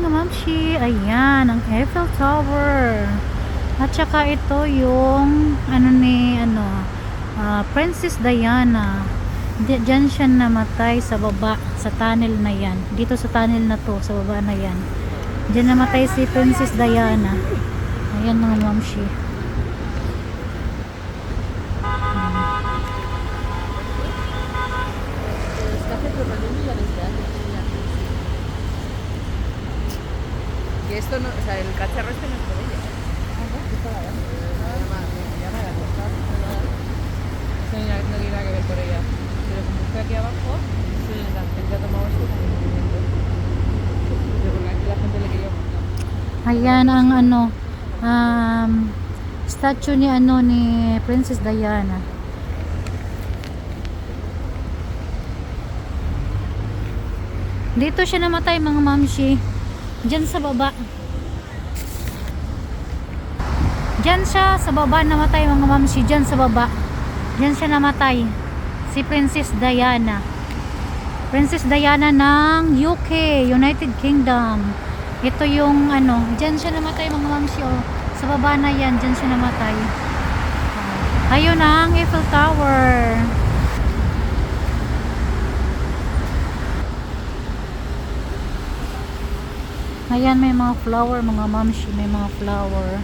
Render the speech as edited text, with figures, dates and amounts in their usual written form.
mga mamshi, ayan ang Eiffel Tower. At saka ito yung Princess Diana. Diyan siya namatay sa baba, sa tunnel na yan. Dito sa tunnel na to, sa baba na yan. Diyan namatay si Princess Diana. Ayan mga mamshi. Y esto no, o sea, el cacharro este no es por ella. No tiene nada que ver por ella. Pero como está aquí abajo, la gente ha tomado esto como movimiento. Yo creo que aquí la gente le quería montar. Ayan ang statue ni Princess Diana. Dito siya namatay mga mamshi. Diyan sa baba. Diyan siya sa baba namatay mga mamshi. Diyan sa baba. Diyan siya namatay. Si Princess Diana. Princess Diana ng UK, United Kingdom. Ito yung diyan siya namatay mga mamshi. Oh. Sa baba na yan, diyan siya namatay. Ayun ang Eiffel Tower. Ayan, may mga flower mga mamshi, may mga flower.